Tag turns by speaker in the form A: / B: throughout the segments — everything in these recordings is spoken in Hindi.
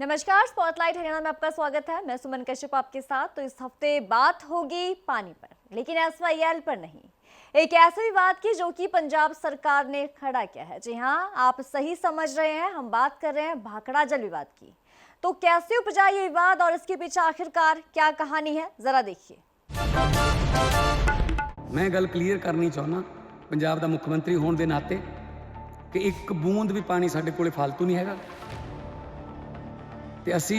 A: नमस्कार, स्पॉटलाइट हरियाणा में आपका स्वागत है। मैं सुमन कश्यप आपके साथ। तो इस हफ्ते बात होगी पानी पर, लेकिन एसवाईएल पर नहीं। एक ऐसे विवाद की जो कि पंजाब सरकार ने खड़ा किया है। जी हाँ, आप सही समझ रहे हैं, हम बात कर रहे हैं भाखड़ा जल विवाद की। तो कैसे उपजा ये विवाद और इसके पीछे आखिरकार क्या कहानी है, जरा देखिए।
B: मैं गल क्लीयर करनी चाहना पंजाब का मुख्यमंत्री होने के नाते कि एक बूंद भी पानी साडे कोले फालतू नहीं हैगा ते असी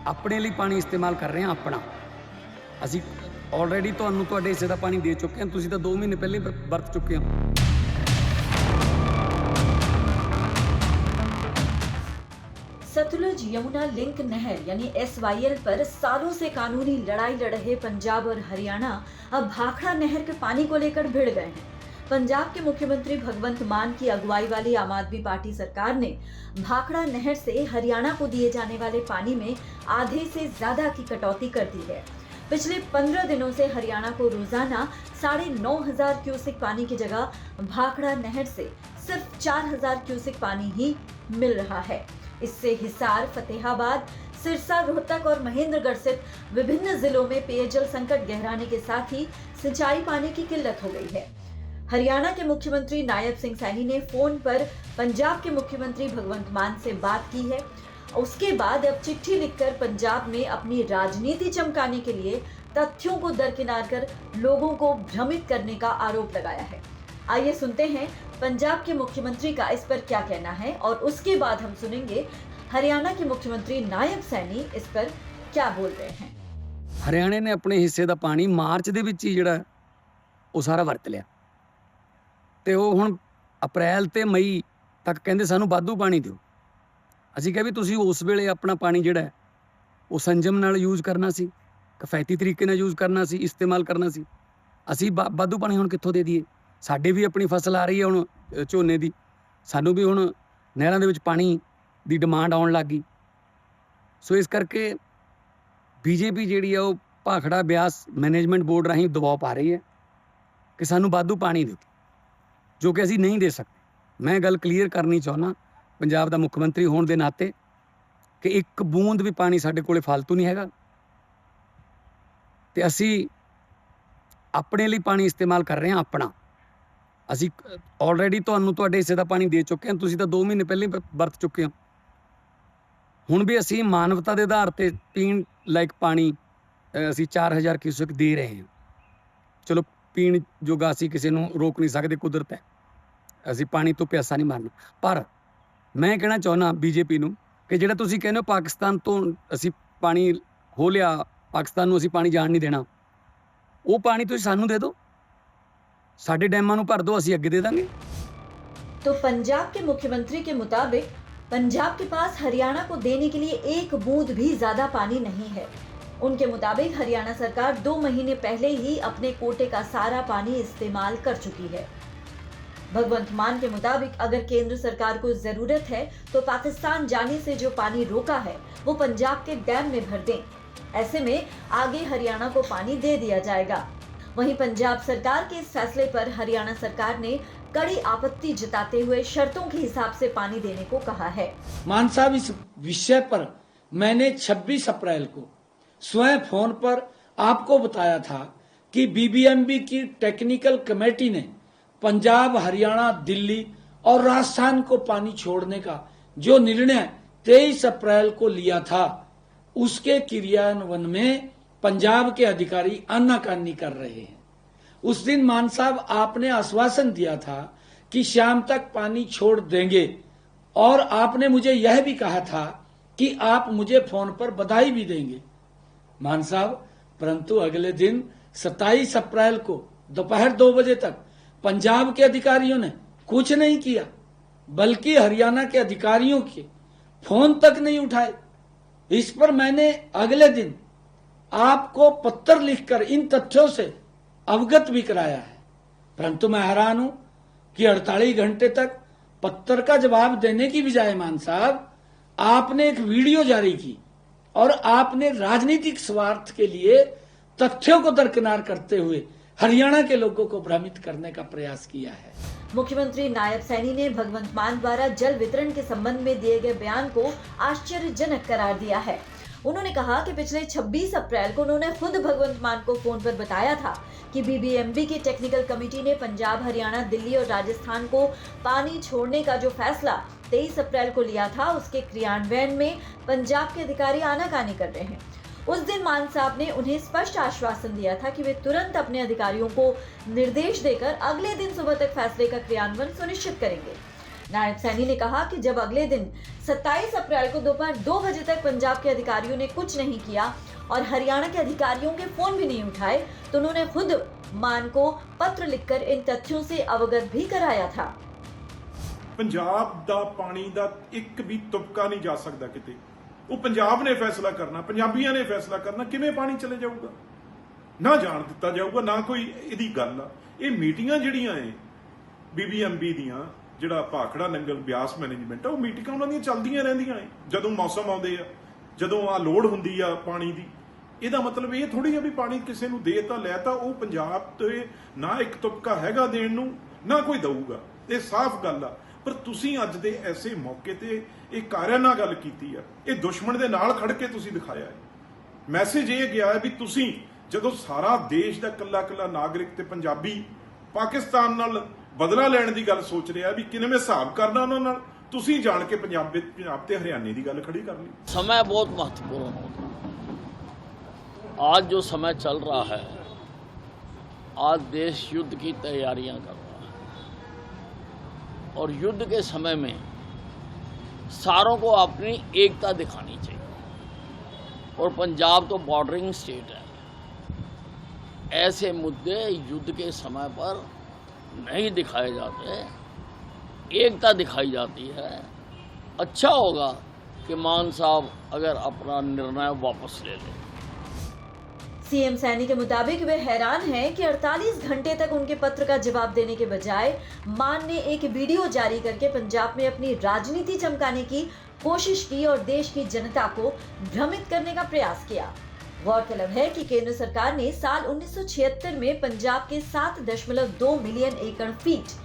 B: अपने लिए पानी इस्तेमाल कर रहे हैं। अपना असी ऑलरेडी तुहानू तुहाडे हिस्से का पानी दे चुके हैं। तुसीं तां 2 महीने पहले वरत चुके हो।
C: सतलुज यमुना लिंक नहर यानी एसवाईएल पर सालों से कानूनी लड़ाई लड़ रहे पंजाब और हरियाणा अब भाखड़ा नहर के पानी को लेकर भिड़ गए हैं। पंजाब के मुख्यमंत्री भगवंत मान की अगुवाई वाली आम आदमी पार्टी सरकार ने भाखड़ा नहर से हरियाणा को दिए जाने वाले पानी में आधे से ज्यादा की कटौती कर दी है। पिछले 15 दिनों से हरियाणा को रोजाना 9,500 क्यूसेक पानी की जगह भाखड़ा नहर से सिर्फ 4,000 क्यूसेक पानी ही मिल रहा है। इससे हिसार, फतेहाबाद, सिरसा, रोहतक और महेंद्रगढ़ सहित विभिन्न जिलों में पेयजल संकट गहराने के साथ ही सिंचाई पानी की किल्लत हो गई है। हरियाणा के मुख्यमंत्री नायब सिंह सैनी ने फोन पर पंजाब के मुख्यमंत्री भगवंत मान से बात की है। उसके बाद अब चिट्ठी लिखकर पंजाब में अपनी राजनीति चमकाने के लिए तथ्यों को दरकिनार कर लोगों को भ्रमित करने का आरोप लगाया है। आइए सुनते हैं पंजाब के मुख्यमंत्री का इस पर क्या कहना है और उसके बाद हम सुनेंगे हरियाणा के मुख्यमंत्री नायब सैनी इस पर क्या बोल रहे हैं।
B: हरियाणे ने अपने हिस्से का पानी मार्च ਦੇ ਵਿੱਚ ਹੀ ਜਿਹੜਾ ਉਹ ਸਾਰਾ ਵਰਤ ਲਿਆ ਤੇ ਉਹ ਹੁਣ ਅਪ੍ਰੈਲ ਤੇ ਮਈ ਤੱਕ ਕਹਿੰਦੇ ਸਾਨੂੰ ਵਾਧੂ ਪਾਣੀ ਦਿਓ। ਅਸੀਂ ਕਿਹਾ ਵੀ ਤੁਸੀਂ ਉਸ ਵੇਲੇ ਆਪਣਾ ਪਾਣੀ ਜਿਹੜਾ ਉਹ ਸੰਜਮ ਨਾਲ ਯੂਜ਼ ਕਰਨਾ ਸੀ, ਕਿਫਾਇਤੀ ਤਰੀਕੇ ਨਾਲ ਯੂਜ਼ ਕਰਨਾ ਸੀ, ਇਸਤੇਮਾਲ ਕਰਨਾ ਸੀ। ਅਸੀਂ ਵਾਧੂ ਪਾਣੀ ਹੁਣ ਕਿੱਥੋਂ ਦੇ ਦਈਏ? ਸਾਡੇ ਵੀ ਆਪਣੀ ਫਸਲ ਆ ਰਹੀ ਹੈ ਹੁਣ ਝੋਨੇ ਦੀ, ਸਾਨੂੰ ਵੀ ਹੁਣ ਨਹਿਰਾਂ ਦੇ ਵਿੱਚ ਪਾਣੀ ਦੀ ਡਿਮਾਂਡ ਆਉਣ ਲੱਗ ਗਈ। ਸੋ ਇਸ ਕਰਕੇ ਬੀਜੇਪੀ ਜਿਹੜੀ ਆ ਉਹ ਭਾਖੜਾ ਬਿਆਸ ਮੈਨੇਜਮੈਂਟ ਬੋਰਡ ਰਾਹੀਂ ਦਬਾਅ ਪਾ ਰਹੀ ਹੈ ਕਿ ਸਾਨੂੰ ਵਾਧੂ ਪਾਣੀ ਦਿਓ, ਜੋ ਕਿ ਅਸੀਂ ਨਹੀਂ ਦੇ ਸਕਦੇ। ਮੈਂ ਗੱਲ ਕਲੀਅਰ ਕਰਨੀ ਚਾਹੁੰਦਾ ਪੰਜਾਬ ਦਾ ਮੁੱਖ ਮੰਤਰੀ ਹੋਣ ਦੇ ਨਾਤੇ ਕਿ ਇੱਕ ਬੂੰਦ ਵੀ ਪਾਣੀ ਸਾਡੇ ਕੋਲੇ ਫालतू ਨਹੀਂ ਹੈਗਾ ਤੇ ਅਸੀਂ ਆਪਣੇ ਲਈ ਪਾਣੀ ਇਸਤੇਮਾਲ ਕਰ ਰਹੇ ਹਾਂ। ਆਪਣਾ ਅਸੀਂ ਆਲਰੇਡੀ ਤੁਹਾਨੂੰ ਤੁਹਾਡੇ ਹਿੱਸੇ ਦਾ ਪਾਣੀ ਦੇ ਚੁੱਕੇ ਹਾਂ। ਤੁਸੀਂ ਤਾਂ 2 ਮਹੀਨੇ ਪਹਿਲੇ ਵਰਤ ਚੁੱਕੇ ਹੋ। ਹੁਣ ਵੀ ਅਸੀਂ ਮਾਨਵਤਾ ਦੇ ਆਧਾਰ ਤੇ ਪੀਣ ਲਾਇਕ ਪਾਣੀ ਅਸੀਂ 4,000 क्यूसेक ਦੇ ਰਹੇ ਹਾਂ। ਚਲੋ ਪੀਣ ਜੋਗਾ ਅਸੀਂ ਕਿਸੇ ਨੂੰ ਰੋਕ ਨਹੀਂ ਸਕਦੇ, ਕੁਦਰਤ ਹੈ, ਅਸੀਂ ਪਾਣੀ ਤੋਂ ਪਿਆਸਾ ਨਹੀਂ ਮਾਰਨਾ। ਪਰ ਮੈਂ ਕਹਿਣਾ ਚਾਹੁੰਦਾ ਬੀਜੇਪੀ ਨੂੰ ਕਿ ਜਿਹੜਾ ਤੁਸੀਂ ਕਹਿੰਦੇ ਹੋ ਪਾਕਿਸਤਾਨ ਤੋਂ ਅਸੀਂ ਪਾਣੀ ਖੋਹ ਲਿਆ, ਪਾਕਿਸਤਾਨ ਨੂੰ ਅਸੀਂ ਪਾਣੀ ਜਾਣ ਨਹੀਂ ਦੇਣਾ, ਉਹ ਪਾਣੀ ਤੁਸੀਂ ਸਾਨੂੰ ਦੇ ਦਿਓ, साढ़े डैमां नूं भर दो, असीं अगे दे दांगे।
C: तो पंजाब के मुख्यमंत्री के मुताबिक पंजाब के पास हरियाणा को देने के लिए एक बूंद भी ज्यादा पानी नहीं है। उनके मुताबिक हरियाणा सरकार 2 महीने पहले ही अपने कोटे का सारा पानी इस्तेमाल कर चुकी है। भगवंत मान के मुताबिक अगर केंद्र सरकार को जरूरत है तो पाकिस्तान जाने से जो पानी रोका है वो पंजाब के डैम में भर दें। ऐसे में आगे हरियाणा को पानी दे दिया जाएगा। वहीं पंजाब सरकार के इस फैसले पर हरियाणा सरकार ने कड़ी आपत्ति जताते हुए शर्तों के हिसाब से पानी देने को कहा है।
D: मान साहब, इस विषय पर मैंने 26 अप्रैल को स्वयं फोन पर आपको बताया था कि बीबीएमबी की टेक्निकल कमेटी ने पंजाब, हरियाणा, दिल्ली और राजस्थान को पानी छोड़ने का जो निर्णय 23 अप्रैल को लिया था, उसके क्रियान्वयन में पंजाब के अधिकारी आनाकानी कर रहे हैं। उस दिन मान साहब आपने आश्वासन दिया था कि शाम तक पानी छोड़ देंगे और आपने मुझे यह भी कहा था कि आप मुझे फोन पर बधाई भी देंगे मान साहब। परंतु अगले दिन 27 अप्रैल को दोपहर 2 बजे तक पंजाब के अधिकारियों ने कुछ नहीं किया, बल्कि हरियाणा के अधिकारियों के फोन तक नहीं उठाए। इस पर मैंने अगले दिन आपको पत्र लिखकर इन तथ्यों से अवगत भी कराया है। परंतु मैं हैरान हूं कि 48 घंटे तक पत्र का जवाब देने की बजाय मान साहब आपने एक वीडियो जारी की और आपने राजनीतिक स्वार्थ के लिए तथ्यों को दरकिनार करते हुए हरियाणा के लोगों को भ्रमित करने का प्रयास किया है।
C: मुख्यमंत्री नायब सैनी ने भगवंत मान द्वारा जल वितरण के संबंध में दिए गए बयान को आश्चर्यजनक करार दिया है। उन्होंने कहा कि पिछले 26 अप्रैल को उन्होंने खुद भगवंत मान को फोन पर बताया था कि बीबीएमबी की टेक्निकल कमेटी ने पंजाब, हरियाणा, दिल्ली और राजस्थान को पानी छोड़ने का जो फैसला 23 अप्रैल को लिया था, उसके क्रियान्वयन में पंजाब के अधिकारी आनाकानी कर रहे हैं। उस दिन मान साहब ने उन्हें स्पष्ट आश्वासन दिया था कि वे तुरंत अपने अधिकारियों को निर्देश देकर अगले दिन सुबह तक फैसले का क्रियान्वयन सुनिश्चित करेंगे। नायब सैनी ने कहा कि जब अगले दिन 27 अप्रैल को दोपहर 2 बजे तक पंजाब के अधिकारियों ने कुछ नहीं किया और हरियाणा के अधिकारियों के फोन भी नहीं उठाए, तो उन्होंने खुद मान को पत्र लिखकर इन तथ्यों से अवगत भी कराया था।
E: ਪੰਜਾਬ ਦਾ ਪਾਣੀ ਦਾ ਇੱਕ ਵੀ ਤੁਪਕਾ ਨਹੀਂ ਜਾ ਸਕਦਾ ਕਿਤੇ। ਉਹ ਪੰਜਾਬ ਨੇ ਫੈਸਲਾ ਕਰਨਾ, ਪੰਜਾਬੀਆਂ ਨੇ ਫੈਸਲਾ ਕਰਨਾ ਕਿਵੇਂ ਪਾਣੀ ਚਲੇ ਜਾਊਗਾ। ਨਾ ਜਾਣ ਦਿੱਤਾ ਜਾਊਗਾ, ਨਾ ਕੋਈ ਇਹਦੀ ਗੱਲ ਆ। ਇਹ ਮੀਟਿੰਗਾਂ ਜਿਹੜੀਆਂ ਐ ਬੀਬੀਐਮਬੀ ਦੀਆਂ, ਜਿਹੜਾ ਭਾਖੜਾ ਨੰਗਲ ਬਿਆਸ ਮੈਨੇਜਮੈਂਟ ਆ, ਉਹ ਮੀਟਿੰਗਾਂ ਉਹਨਾਂ ਦੀਆਂ ਚੱਲਦੀਆਂ ਰਹਿੰਦੀਆਂ ਐ ਜਦੋਂ ਮੌਸਮ ਆਉਂਦੇ ਆ, ਜਦੋਂ ਆ ਲੋੜ ਹੁੰਦੀ ਆ ਪਾਣੀ ਦੀ। ਇਹਦਾ ਮਤਲਬ ਇਹ ਥੋੜੀ ਆ ਵੀ ਪਾਣੀ ਕਿਸੇ ਨੂੰ ਦੇ ਤਾਂ ਲੈ ਤਾਂ, ਉਹ ਪੰਜਾਬ ਤੇ ਨਾ ਇੱਕ ਤੁਪਕਾ ਹੈਗਾ ਦੇਣ ਨੂੰ, ਨਾ ਕੋਈ ਦਊਗਾ। ਇਹ ਸਾਫ਼ ਗੱਲ ਆ। ਪਰ ਤੁਸੀਂ ਅੱਜ ਦੇ ਐਸੇ ਮੌਕੇ ਤੇ ਇਹ ਕਾਰਿਆਂ ਨਾਲ ਗੱਲ ਕੀਤੀ ਆ, ਇਹ ਦੁਸ਼ਮਣ ਦੇ ਨਾਲ ਖੜ ਕੇ ਤੁਸੀਂ ਦਿਖਾਇਆ ਹੈ। ਮੈਸੇਜ ਇਹ ਗਿਆ ਹੈ ਵੀ ਤੁਸੀਂ ਜਦੋਂ ਸਾਰਾ ਦੇਸ਼ ਦਾ ਕੱਲਾ ਕੱਲਾ ਨਾਗਰਿਕ ਤੇ ਪੰਜਾਬੀ ਪਾਕਿਸਤਾਨ ਨਾਲ ਬਦਲਾ ਲੈਣ ਦੀ ਗੱਲ ਸੋਚ ਰਿਹਾ ਵੀ ਕਿਵੇਂ ਹਿਸਾਬ ਕਰਨਾ ਉਹਨਾਂ ਨਾਲ, ਤੁਸੀਂ ਜਾਣ ਕੇ ਪੰਜਾਬ ਤੇ ਹਰਿਆਣੇ ਦੀ ਗੱਲ ਖੜੀ ਕਰ ਲਈ।
F: समय बहुत महत्वपूर्ण होगा। आज जो समय चल रहा है, आज देश युद्ध की तैयारियां कर रहा है और युद्ध के समय में सारों को अपनी एकता दिखानी चाहिए और पंजाब तो बॉर्डरिंग स्टेट है। ऐसे मुद्दे युद्ध के समय पर नहीं दिखाए जाते, एकता दिखाई जाती है। अच्छा होगा कि मान साहब अगर अपना निर्णय वापस ले लें।
C: सीएम सैनी के मुताबिक वे हैरान हैं कि 48 घंटे तक उनके पत्र का जवाब देने के बजाय मान ने एक वीडियो जारी करके पंजाब में अपनी राजनीति चमकाने की कोशिश की और देश की जनता को भ्रमित करने का प्रयास किया। गौरतलब है कि केंद्र सरकार ने साल 1976 में पंजाब के 7.2 मिलियन एकड़ फीट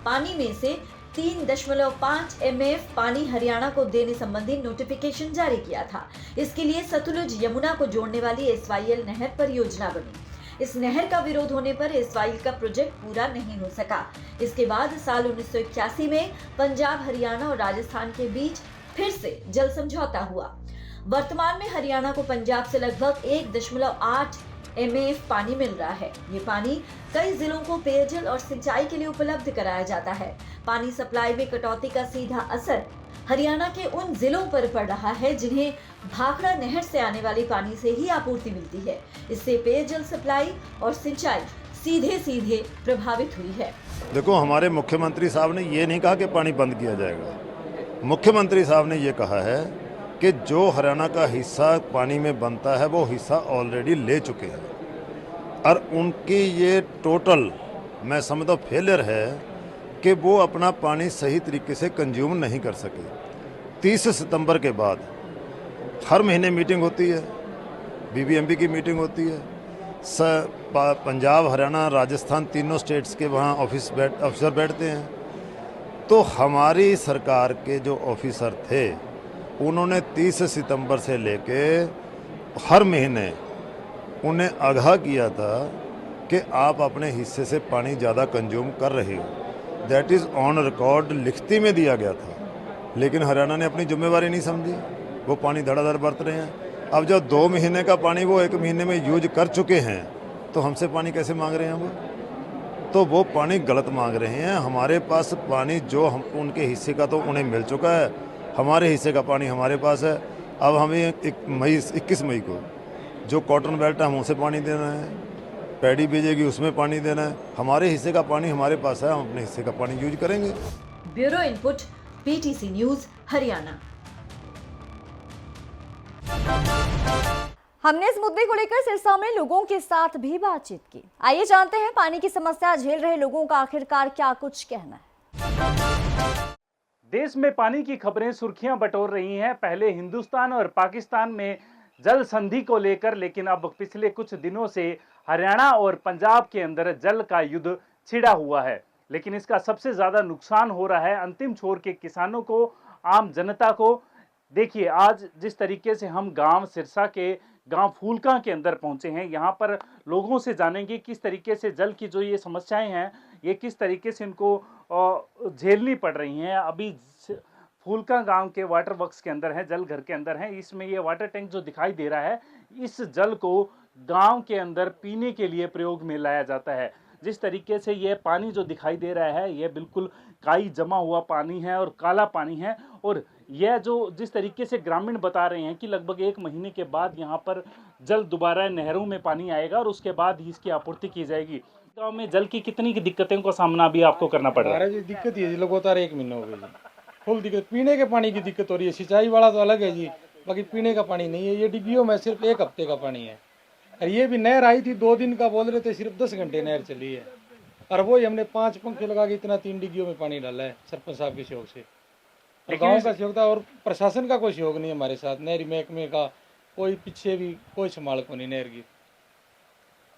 C: पानी में से 3.5 MF पानी हरियाणा को देने संबंधी नोटिफिकेशन जारी किया था। इसके लिए सतलुज यमुना को जोड़ने वाली SYL नहर परियोजना बनी। इस नहर का विरोध होने पर SYL का प्रोजेक्ट पूरा नहीं हो सका। इसके बाद साल 1981 में पंजाब, हरियाणा और राजस्थान के बीच फिर से जल समझौता हुआ। वर्तमान में हरियाणा को पंजाब से लगभग 1.8 MF पानी मिल रहा है। ये पानी कई जिलों को पेयजल और सिंचाई के लिए उपलब्ध कराया जाता है। पानी सप्लाई में कटौती का सीधा असर हरियाणा के उन जिलों पर पड़ रहा है जिन्हें भाखड़ा नहर से आने वाली पानी से ही आपूर्ति मिलती है। इससे पेयजल सप्लाई और सिंचाई सीधे सीधे प्रभावित हुई है।
G: देखो, हमारे मुख्यमंत्री साहब ने ये नहीं कहा कि पानी बंद किया जाएगा। मुख्यमंत्री साहब ने ये कहा है कि जो हरियाणा का हिस्सा पानी में बनता है वो हिस्सा ऑलरेडी ले चुके हैं और उनकी ये टोटल मैं समझता हूँ फेलियर है कि वो अपना पानी सही तरीके से कंज्यूम नहीं कर सके। 30 सितंबर के बाद हर महीने मीटिंग होती है, बीबीएमबी की मीटिंग होती है। पंजाब, हरियाणा, राजस्थान तीनों स्टेट्स के वहाँ ऑफिसर बैठते हैं। तो हमारी सरकार के जो ऑफिसर थे उन्होंने 30 सितंबर से लेके हर महीने उन्हें आगाह किया था कि आप अपने हिस्से से पानी ज़्यादा कंज्यूम कर रहे हो। दैट इज़ ऑन रिकॉर्ड, लिखती में दिया गया था। लेकिन हरियाणा ने अपनी जिम्मेवारी नहीं समझी, वो पानी धड़ाधड़ बरत रहे हैं। अब जब 2 महीने का पानी वो 1 महीने में यूज कर चुके हैं तो हमसे पानी कैसे मांग रहे हैं वो? तो वो पानी गलत मांग रहे हैं। हमारे पास पानी जो हम उनके हिस्से का तो उन्हें मिल चुका है, हमारे हिस्से का पानी हमारे पास है। अब हमें 21 मई को जो कॉटन बेल्ट है हम उसे पानी देना है, पैडी भेजेगी उसमें पानी देना है। हमारे हिस्से का पानी हमारे पास है, हम अपने हिस्से का पानी यूज करेंगे।
C: Bureau input, PTC news, Haryana.
A: हमने इस मुद्दे को लेकर सिरसा में लोगों के साथ भी बातचीत की। आइए जानते हैं पानी की समस्या झेल रहे लोगों का आखिरकार क्या कुछ कहना है।
H: देश में पानी की खबरें सुर्खियां बटोर रही हैं। पहले हिंदुस्तान और पाकिस्तान में जल संधि को लेकर, लेकिन अब पिछले कुछ दिनों से हरियाणा और पंजाब के अंदर जल का युद्ध छिड़ा हुआ है। लेकिन इसका सबसे ज़्यादा नुकसान हो रहा है अंतिम छोर के किसानों को, आम जनता को। देखिए आज जिस तरीके से हम गांव सिरसा के गांव फूलका के अंदर पहुंचे हैं, यहाँ पर लोगों से जानेंगे किस तरीके से जल की जो ये समस्याएं हैं ये किस तरीके से इनको झेलनी पड़ रही हैं। अभी फूलका गांव के वाटर वर्क्स के अंदर है, जल घर के अंदर है। इसमें ये वाटर टैंक जो दिखाई दे रहा है, इस जल को गांव के अंदर पीने के लिए प्रयोग में लाया जाता है। जिस तरीके से ये पानी जो दिखाई दे रहा है ये बिल्कुल काई जमा हुआ पानी है और काला पानी है। और यह जो जिस तरीके से ग्रामीण बता रहे हैं कि लगभग 1 महीने के बाद यहाँ पर जल दोबारा नहरों में पानी आएगा और उसके बाद ही इसकी आपूर्ति की जाएगी। गाँव में जल की कितनी दिक्कतों का सामना भी आपको करना पड़ रहा है?
I: जी दिक्कत ये लगातार 1 महीना हो गया जी, फुल दिक्कत। पीने के पानी की दिक्कत हो रही है, सिंचाई वाला तो अलग है जी, बाकी पीने का पानी नहीं है। ये डिब्बियों में सिर्फ 1 हफ्ते का पानी है और ये भी नहर आई थी 2 दिन का बोल रहे थे, सिर्फ 10 घंटे नहर चली है और वो ही हमने 5 पंखे लगा के इतना 3 डिग्गियों में पानी डाला है सरपंच साहब के सहयोग से। और गाँव का सहयोग था और प्रशासन का कोई सहयोग नहीं हमारे साथ, नहरी महकमे का कोई पीछे भी कोई संभाल को नहीं नहर की।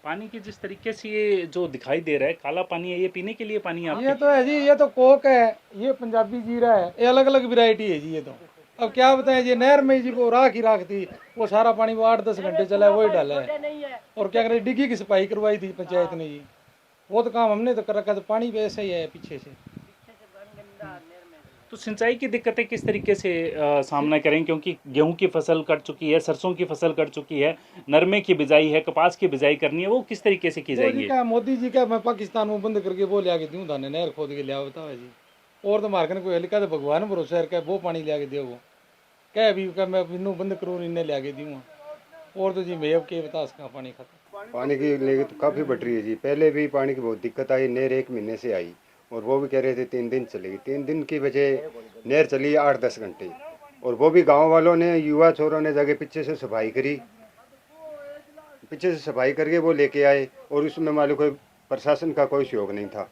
H: पानी की जिस तरीके से ये जो दिखाई दे रहा है काला पानी है, ये पीने के लिए पानी है?
I: ये तो है जी, ये तो कोक है, ये पंजाबी जीरा है, ये अलग अलग वैरायटी है जी। ये तो अब क्या बताएं जी, नहर में जी को राख ही राख थी, वो सारा पानी वो 8-10 घंटे चला है वही डाला है। और क्या करें, डिग्गी की सफाई करवाई थी पंचायत ने जी, वो तो काम हमने तो कर रखा था। पानी भी ऐसा ही है पीछे से।
H: तो सिंचाई की दिक्कतें किस तरीके से सामना करें, क्योंकि गेहूं की फसल कट चुकी है, सरसों की फसल कट चुकी है, नरमे की बिजाई है, कपास की बिजाई करनी है, वो किस तरीके से की जाएगी?
I: मोदी जी का मैं पाकिस्तान में बंद करके वो लिया के दूं धाने, नहर खोद के लिया बताओ जी। और तो मार्केट कोई हल्का तो भगवान भरोसा है, वो पानी लिया के दे वो क्या अभी मैं इन्हों बंद करूँ, इन्हें लिया के दूंगा। और तो जी मैं अब के बता सका पानी खत्म।
J: पानी की लेके तो काफ़ी बढ़ रही है जी। पहले भी पानी की बहुत दिक्कत आई, नहर 1 महीने से आई और वो भी कह रहे थे 3 दिन चलेगी। 3 दिन की बजाय नहर चली 8-10 घंटे और वो भी गांव वालों ने, युवा छोरों ने जाके पीछे से सफाई करी, पीछे से सफाई करके वो लेके आए और उसमें मालूम कोई प्रशासन का कोई सहयोग नहीं था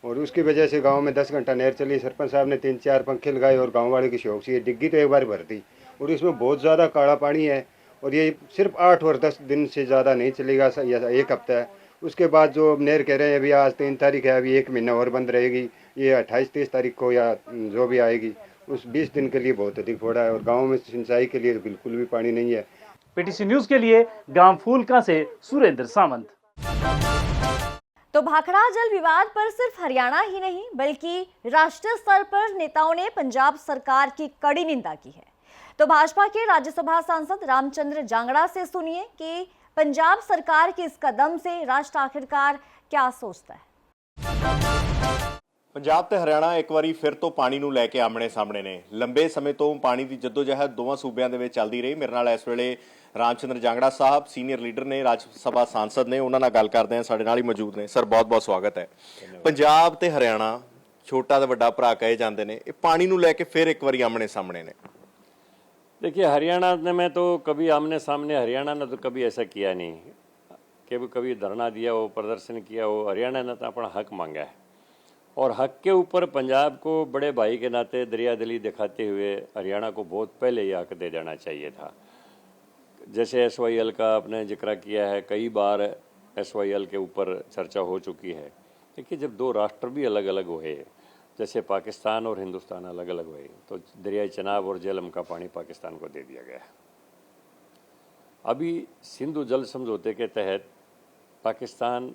J: और उसकी वजह से गांव में 10 घंटा नहर चली। सरपंच साहब ने 3-4 पंखे लगाए और गाँव वाले के सहयोग से ये डिग्गी तो एक बार भर दी और इसमें बहुत ज़्यादा काला पानी है और ये सिर्फ 8 और 10 दिन से ज़्यादा नहीं चलेगा, या 1 हफ्ता है। उसके बाद जो नहर कह रहे हैं अभी आज 3 तारीख है, अभी 1 महीना और बंद रहेगी, ये 28-30 तारीख को या जो भी आएगी, उस 20 दिन के लिए बहुत अधिक फोड़ा है और गाँव में सिंचाई के लिए बिल्कुल भी पानी नहीं है।
H: पीटीसी न्यूज के लिए गांव फूलका से सुरेंद्र सावंत।
A: तो भाखड़ा जल विवाद पर सिर्फ हरियाणा ही नहीं बल्कि राष्ट्रीय स्तर पर नेताओं ने पंजाब सरकार की कड़ी निंदा की है। तो भाजपा के राज्यसभा सांसद रामचंद्र जांगड़ा से सुनिए कि पंजाब सरकार के इस कदम से राष्ट्र आखिरकार क्या सोचता है।
K: ਪੰਜਾਬ ਤੇ ਹਰਿਆਣਾ ਇੱਕ ਵਾਰੀ ਫਿਰ ਤੋਂ ਪਾਣੀ ਨੂੰ ਲੈ ਕੇ ਆਮਣੇ ਸਾਹਮਣੇ ਨੇ। ਲੰਬੇ ਸਮੇਂ ਤੋਂ ਪਾਣੀ ਦੀ ਜੱਦੋਜਹਿਦ ਦੋਵਾਂ ਸੂਬਿਆਂ ਦੇ ਵਿੱਚ ਚੱਲਦੀ ਰਹੀ। ਮੇਰੇ ਨਾਲ ਇਸ ਵੇਲੇ ਰਾਮਚੰਦਰ ਜਾਂਗੜਾ ਸਾਹਿਬ ਸੀਨੀਅਰ ਲੀਡਰ ਨੇ, ਰਾਜ ਸਭਾ ਸਾਂਸਦ ਨੇ, ਉਹਨਾਂ ਨਾਲ ਗੱਲ ਕਰਦੇ ਹਾਂ, ਸਾਡੇ ਨਾਲ ਹੀ ਮੌਜੂਦ ਨੇ। ਸਰ ਬਹੁਤ ਬਹੁਤ ਸਵਾਗਤ ਹੈ। ਪੰਜਾਬ ਤੇ ਹਰਿਆਣਾ ਛੋਟਾ ਤੇ ਵੱਡਾ ਭਰਾ ਕਹੇ ਜਾਂਦੇ ਨੇ, ਇਹ ਪਾਣੀ ਨੂੰ ਲੈ ਕੇ ਫਿਰ ਇੱਕ ਵਾਰੀ ਆਮਣੇ ਸਾਹਮਣੇ ने।
L: देखिए हरियाणा में तो कभी आमने सामने हरियाणा ने तो कभी ऐसा किया नहीं कि कभी धरना दिया हो, प्रदर्शन किया हो। हरियाणा ने तो अपना हक मांगा है और हक के ऊपर पंजाब को बड़े भाई के नाते दरियादिली दिखाते हुए हरियाणा को बहुत पहले ये हक दे देना चाहिए था। जैसे SYL का आपने जिक्र किया है, कई बार SYL के ऊपर चर्चा हो चुकी है। देखिए जब 2 राष्ट्र भी अलग अलग हुए, जैसे पाकिस्तान और हिंदुस्तान अलग अलग हुए, तो दरियाई चनाब और झेलम का पानी पाकिस्तान को दे दिया गया। अभी सिंधु जल समझौते के तहत पाकिस्तान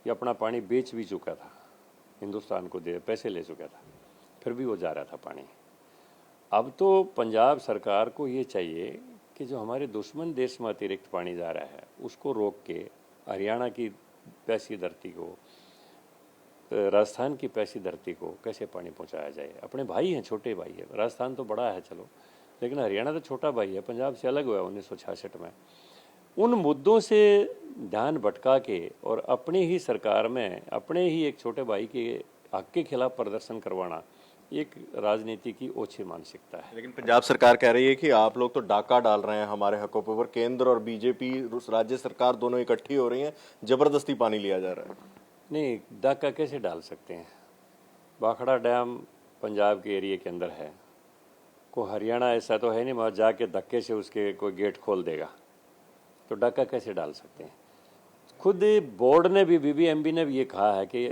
L: ये अपना पानी बेच भी चुका था, हिंदुस्तान को दे पैसे ले चुका था, फिर भी वो जा रहा था पानी। अब तो पंजाब सरकार को ये चाहिए कि जो हमारे दुश्मन देश में अतिरिक्त पानी जा रहा है उसको रोक के हरियाणा की प्यासी धरती को, राजस्थान की प्यासी धरती को कैसे पानी पहुंचाया जाए। अपने भाई हैं, छोटे भाई है। राजस्थान तो बड़ा है चलो, लेकिन हरियाणा तो छोटा भाई है, पंजाब से अलग हुआ 1966 में। उन मुद्दों से ध्यान भटका के और अपनी ही सरकार में अपने ही एक छोटे भाई के हक के खिलाफ प्रदर्शन करवाना एक राजनीति की ओछी मानसिकता है।
K: लेकिन पंजाब सरकार कह रही है कि आप लोग तो डाका डाल रहे हैं हमारे हकों पर। केंद्र और बीजेपी राज्य सरकार दोनों इकट्ठी हो रही हैं, जबरदस्ती पानी लिया जा रहा है।
L: नहीं, डाका कैसे डाल सकते हैं? भाखड़ा डैम पंजाब के एरिया के अंदर है, को हरियाणा ऐसा तो है नहीं वहाँ जाके धक्के से उसके कोई गेट खोल देगा, तो डाका कैसे डाल सकते हैं? खुद बोर्ड ने भी, BBMB ने भी ये कहा है कि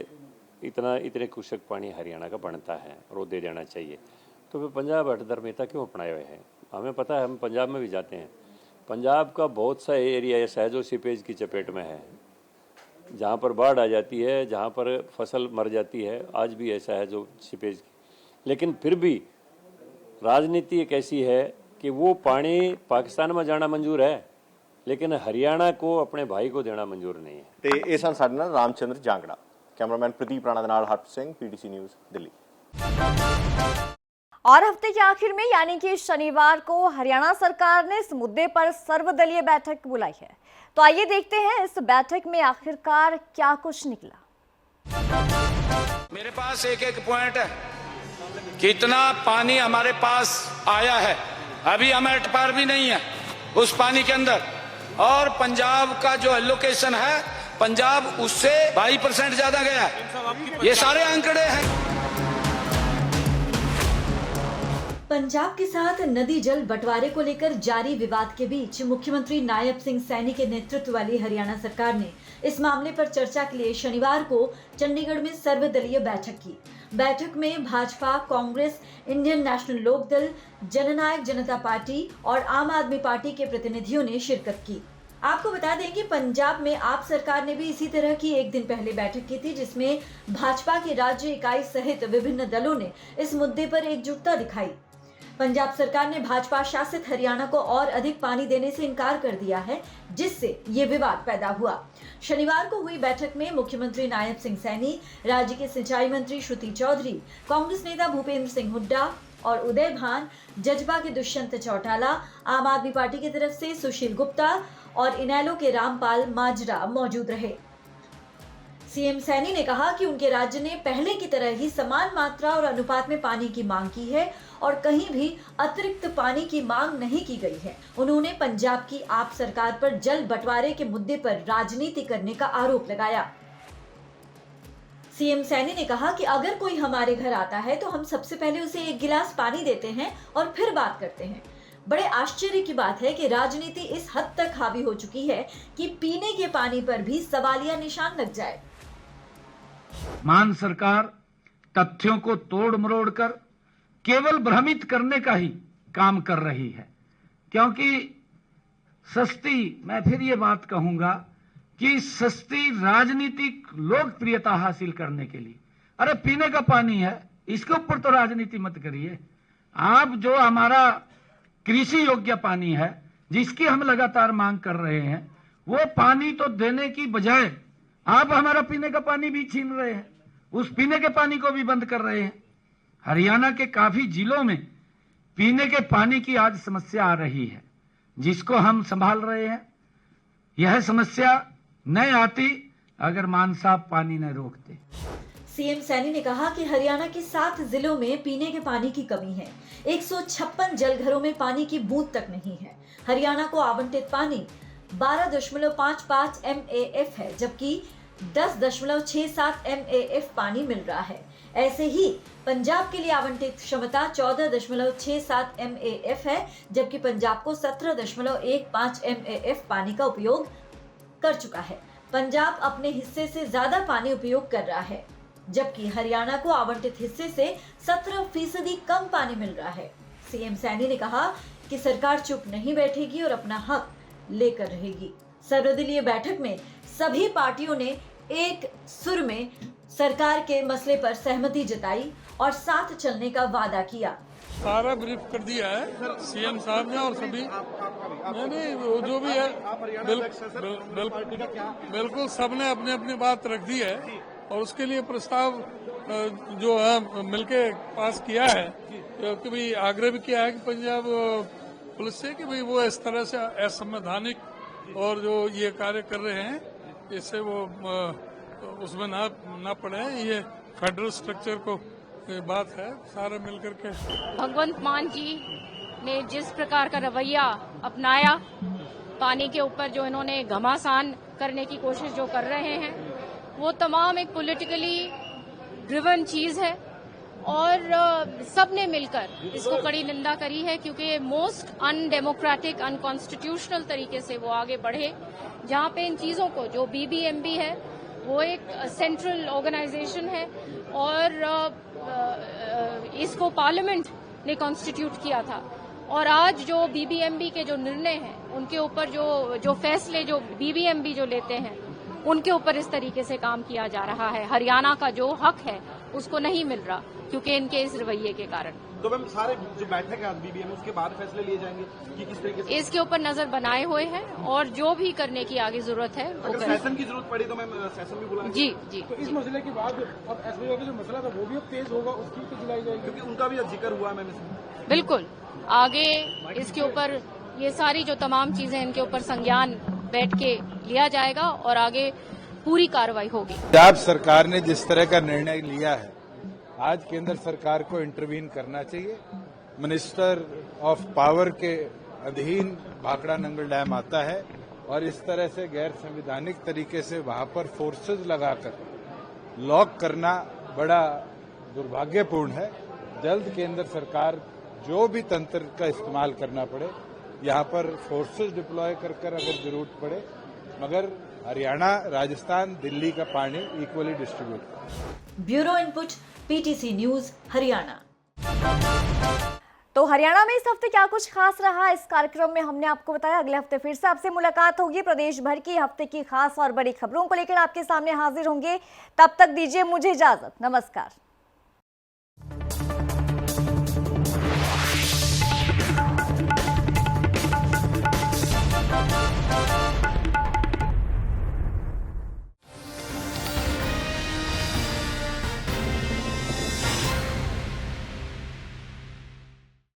L: इतने कुशक पानी हरियाणा का बनता है और वो दे देना चाहिए, तो फिर पंजाब हठधर्मिता क्यों अपनाए हुए हैं? हमें पता है, हम पंजाब में भी जाते हैं, पंजाब का बहुत सा एरिया ऐसा है जो सीपेज की चपेट में है, जहाँ पर बाढ़ आ जाती है, जहाँ पर फसल मर जाती है, आज भी ऐसा है जो सीपेज की। लेकिन फिर भी राजनीति एक ऐसी है कि वो पानी पाकिस्तान में जाना मंजूर है, लेकिन हरियाणा को अपने भाई को देना मंजूर नहीं है।
K: ਤੇ ਇਹ ਸਨ ਸਾਡੇ ਨਾਲ ਰਾਮਚੰਦਰ ਜਾਂਗੜਾ। ਕੈਮਰਾਮੈਨ ਪ੍ਰਦੀਪ ਰਾਣਾ ਦੇ ਨਾਲ ਹਰਪ ਸਿੰਘ, PTC ਨਿਊਜ਼, ਦਿੱਲੀ।
A: और हफ्ते के आखिर में यानी कि शनिवार को हरियाणा सरकार ने इस मुद्दे पर सर्वदलीय बैठक बुलाई है। तो आइए देखते हैं इस बैठक में आखिरकार क्या कुछ निकला।
M: मेरे पास एक पॉइंट है, कितना पानी हमारे पास आया है, अभी हम एट पार भी नहीं है उस पानी के अंदर, और पंजाब का जो एलोकेशन है, पंजाब उससे 22% ज्यादा गया है। ये सारे आंकड़े हैं।
C: पंजाब के साथ नदी जल बंटवारे को लेकर जारी विवाद के बीच मुख्यमंत्री नायब सिंह सैनी के नेतृत्व वाली हरियाणा सरकार ने इस मामले पर चर्चा के लिए शनिवार को चंडीगढ़ में सर्वदलीय बैठक की। बैठक में भाजपा, कांग्रेस, इंडियन नेशनल लोकदल, जननायक जनता पार्टी और आम आदमी पार्टी के प्रतिनिधियों ने शिरकत की। आपको बता दें कि पंजाब में आप सरकार ने भी इसी तरह की एक दिन पहले बैठक की थी, जिसमें भाजपा की राज्य इकाई सहित विभिन्न दलों ने इस मुद्दे पर एकजुटता दिखाई। पंजाब सरकार ने भाजपा शासित हरियाणा को और अधिक पानी देने से इनकार कर दिया है, जिससे ये विवाद पैदा हुआ। शनिवार को हुई बैठक में मुख्यमंत्री नायब सिंह सैनी, राज्य के सिंचाई मंत्री श्रुति चौधरी, कांग्रेस नेता भूपेंद्र सिंह हुड्डा और उदय भान, जजपा के दुष्यंत चौटाला, आम आदमी पार्टी की तरफ से सुशील गुप्ता और इनेलो के रामपाल माजरा मौजूद रहे। सीएम सैनी ने कहा कि उनके राज्य ने पहले की तरह ही समान मात्रा और अनुपात में पानी की मांग की है और कहीं भी अतिरिक्त पानी की मांग नहीं की गई है। उन्होंने पंजाब की आप सरकार पर जल बंटवारे के मुद्दे पर राजनीति करने का आरोप लगाया। सीएम सैनी ने कहा कि अगर कोई हमारे घर आता है तो हम सबसे पहले उसे एक गिलास पानी देते हैं और फिर बात करते हैं। बड़े आश्चर्य की बात है कि राजनीति इस हद तक हावी हो चुकी है कि पीने के पानी पर भी सवालिया निशान लग जाए।
N: मान सरकार तथ्यों को तोड़ मरोड़ कर केवल भ्रमित करने का ही काम कर रही है, क्योंकि सस्ती, मैं फिर ये बात कहूंगा कि सस्ती राजनीतिक लोकप्रियता हासिल करने के लिए, अरे पीने का पानी है, इसके ऊपर तो राजनीति मत करिए। आप जो हमारा कृषि योग्य पानी है, जिसकी हम लगातार मांग कर रहे हैं, वो पानी तो देने की बजाय आप हमारा पीने का पानी भी छीन रहे हैं, उस पीने के पानी को भी बंद कर रहे हैं। हरियाणा के काफी जिलों में पीने के पानी की आज समस्या आ रही है, जिसको हम संभाल रहे हैं। यह समस्या न आती अगर मान साहब पानी न रोकते।
C: सीएम सैनी ने कहा कि हरियाणा के 7 जिलों में पीने के पानी की कमी है। 156 जलघरों में पानी की बूंद तक नहीं है। हरियाणा को आवंटित पानी 12.55 MAF है, जबकि 10.67 MAF पानी मिल रहा है। ऐसे ही पंजाब के लिए आवंटित क्षमता 14.67 MAF है, जबकि पंजाब को 17.15 MAF पानी का उपयोग कर चुका है। पंजाब अपने हिस्से से ज्यादा पानी उपयोग कर रहा है, जबकि हरियाणा को आवंटित हिस्से से 17% कम पानी मिल रहा है। सीएम सैनी ने कहा कि सरकार चुप नहीं बैठेगी और अपना हक लेकर रहेगी। सर्वदलीय बैठक में सभी पार्टियों ने एक सुर में सरकार के मसले पर सहमति जताई और साथ चलने का वादा किया।
I: सारा ब्रीफ कर दिया है सीएम साहब ने और सभी नहीं वो जो भी है बिल्कुल सबने अपनी अपनी बात रख दी है और उसके लिए प्रस्ताव जो है मिलके पास किया है, कि भाई आग्रह भी किया है कि पंजाब पुलिस से कि भाई वो इस तरह से असंवैधानिक और जो ये कार्य कर रहे हैं इससे वो उसमें ना पड़े। ये फेडरल स्ट्रक्चर को बात है, सारे मिलकर के।
O: भगवंत मान जी ने जिस प्रकार का रवैया अपनाया, पानी के ऊपर जो इन्होंने घमासान करने की कोशिश जो कर रहे हैं, वो तमाम एक पॉलिटिकली ड्रिवन चीज है और सबने मिलकर इसको कड़ी निंदा करी है, क्योंकि मोस्ट अनडेमोक्रेटिक, अनकॉन्स्टिट्यूशनल तरीके से वो आगे बढ़े, जहां पे इन चीजों को जो BBMB है वो एक सेंट्रल ऑर्गेनाइजेशन है और इसको पार्लियामेंट ने कॉन्स्टिट्यूट किया था। और आज जो बीबीएमबी के जो निर्णय हैं उनके ऊपर जो फैसले जो बीबीएमबी जो लेते हैं उनके ऊपर इस तरीके से काम किया जा रहा है। हरियाणा का जो हक है उसको नहीं मिल रहा क्योंकि इनके इस रवैये के कारण।
P: तो मैम सारे जो बैठक है बीबीएम उसके बाद फैसले लिए जाएंगे कि किस तरीके से
O: इसके ऊपर नजर बनाए हुए हैं और जो भी करने की आगे जरूरत है वो
P: अगर सेशन की जरूरत पड़ी तो मैम सेशन भी बुलाएंगे।
O: जी जी।
I: तो इस मसले के बाद अब एसबीआई का जो मसला था वो भी अब तेज होगा, उसकी तो जुलाई जाएगी
P: क्योंकि उनका भी जिक्र हुआ मैम इसमें।
O: बिल्कुल आगे इसके ऊपर ये सारी जो तमाम चीजें इनके ऊपर संज्ञान बैठ के लिया जाएगा और आगे पूरी कार्रवाई होगी।
Q: पंजाब सरकार ने जिस तरह का निर्णय लिया है, आज केंद्र सरकार को इंटरवीन करना चाहिए। मिनिस्टर ऑफ पावर के अधीन भाखड़ा नंगल डैम आता है और इस तरह से गैर संवैधानिक तरीके से वहां पर फोर्सेज लगाकर लॉक करना बड़ा दुर्भाग्यपूर्ण है। जल्द केंद्र सरकार जो भी तंत्र का इस्तेमाल करना पड़े यहाँ पर फोर्सेज डिप्लॉय कर अगर जरूरत पड़े, मगर हरियाणा, राजस्थान, दिल्ली का पानी equally distribute.
C: Bureau input, PTC news, Haryana.
A: तो हरियाणा में इस हफ्ते क्या कुछ खास रहा, इस कार्यक्रम में हमने आपको बताया। अगले हफ्ते फिर से आपसे मुलाकात होगी। प्रदेश भर की हफ्ते की खास और बड़ी खबरों को लेकर आपके सामने हाजिर होंगे। तब तक दीजिए मुझे इजाजत। नमस्कार।